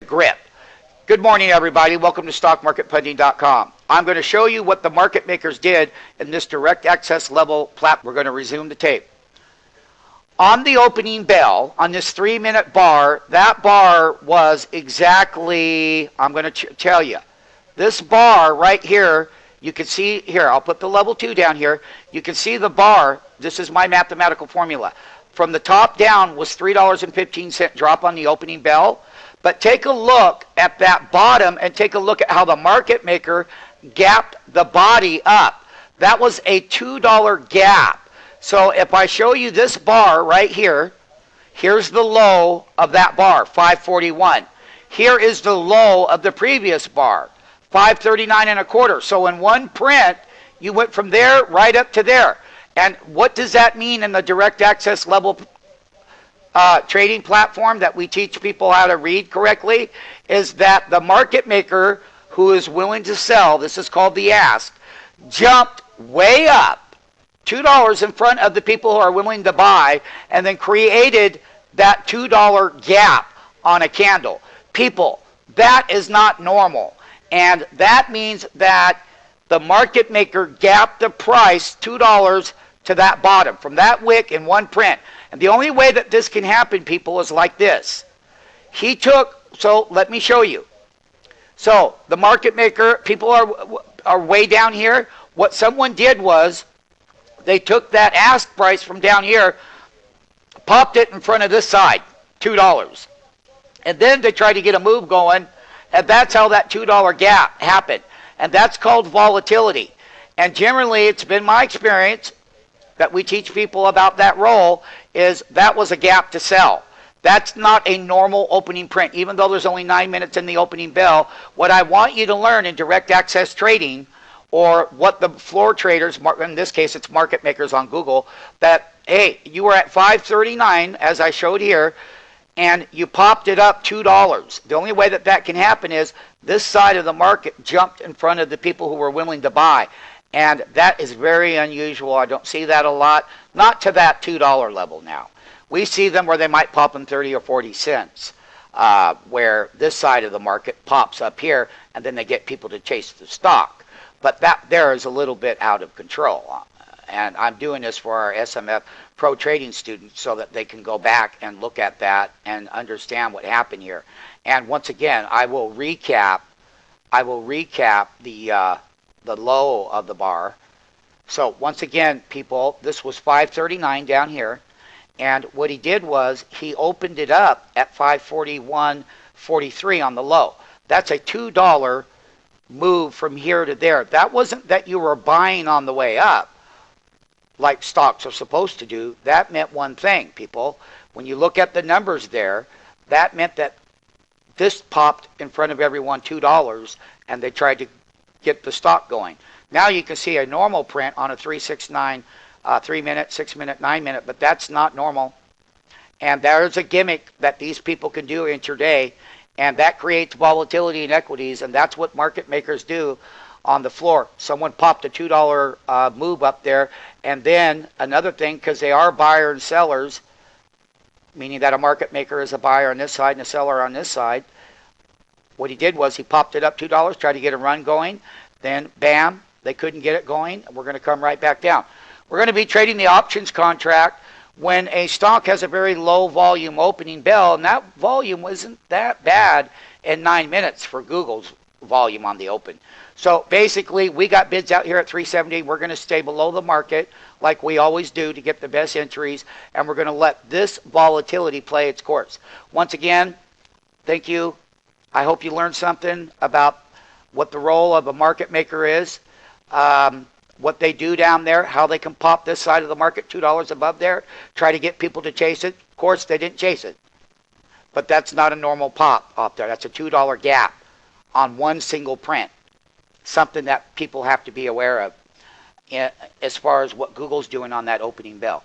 grip. Good morning, everybody. Welcome to StockMarketPunding.com. I'm going to show you what the market makers did in this direct access level platform. We're going to resume the tape. On the opening bell, on this 3-minute bar, that bar was exactly, I'm going to tell you, this bar right here, you can see here, I'll put the level 2 down here. You can see the bar, this is my mathematical formula. From the top down was $3.15 drop on the opening bell. But take a look at that bottom and take a look at how the market maker gapped the body up. That was a $2 gap. So if I show you this bar right here, here's the low of that bar, 541. Here is the low of the previous bar, 539 and a quarter. So in one print, you went from there right up to there. And what does that mean in the direct access level trading platform that we teach people how to read correctly? Is that the market maker who is willing to sell, this is called the ask, jumped way up $2 in front of the people who are willing to buy, and then created that $2 gap on a candle. People, that is not normal. And that means that the market maker gapped the price $2 to that bottom from that wick in one print. And the only way that this can happen, people, is like this. He took, so let me show you. So the market maker, people are way down here. What someone did was they took that ask price from down here, popped it in front of this side, $2. And then they tried to get a move going, and that's how that $2 gap happened. And that's called volatility. And generally, it's been my experience that we teach people about that role is that was a gap to sell. That's not a normal opening print. Even though there's only 9 minutes in the opening bell, what I want you to learn in direct access trading, or what the floor traders, in this case it's market makers on Google, that, hey, you were at 539, as I showed here, and you popped it up $2. The only way that that can happen is this side of the market jumped in front of the people who were willing to buy. And that is very unusual. I don't see that a lot. Not to that $2 level now. We see them where they might pop in 30 or 40 cents, where this side of the market pops up here, and then they get people to chase the stock. But that there is a little bit out of control. And I'm doing this for our SMF Pro Trading students so that they can go back and look at that and understand what happened here. And once again, I will recap the low of the bar. So once again, people, this was 539 down here, and what he did was he opened it up at 541.43 on the low. That's a $2 move from here to there. That wasn't that you were buying on the way up like stocks are supposed to do. That meant one thing, people. When you look at the numbers there, that meant that this popped in front of everyone $2, and they tried to get the stock going. Now you can see a normal print on a 369, 3-minute, 6-minute, 9-minute, but that's not normal. And there's a gimmick that these people can do intraday, and that creates volatility in equities, and that's what market makers do on the floor. Someone popped a $2 move up there, and then another thing, because they are buyer and sellers, meaning that a market maker is a buyer on this side and a seller on this side. What he did was he popped it up $2, tried to get a run going. Then, bam, they couldn't get it going. We're going to come right back down. We're going to be trading the options contract when a stock has a very low volume opening bell, and that volume wasn't that bad in 9 minutes for Google's volume on the open. So basically, we got bids out here at 370. We're going to stay below the market like we always do to get the best entries, and we're going to let this volatility play its course. Once again, thank you. I hope you learned something about what the role of a market maker is, what they do down there, how they can pop this side of the market $2 above there, try to get people to chase it. Of course, they didn't chase it. But that's not a normal pop up there. That's a $2 gap on one single print. Something that people have to be aware of as far as what Google's doing on that opening bell.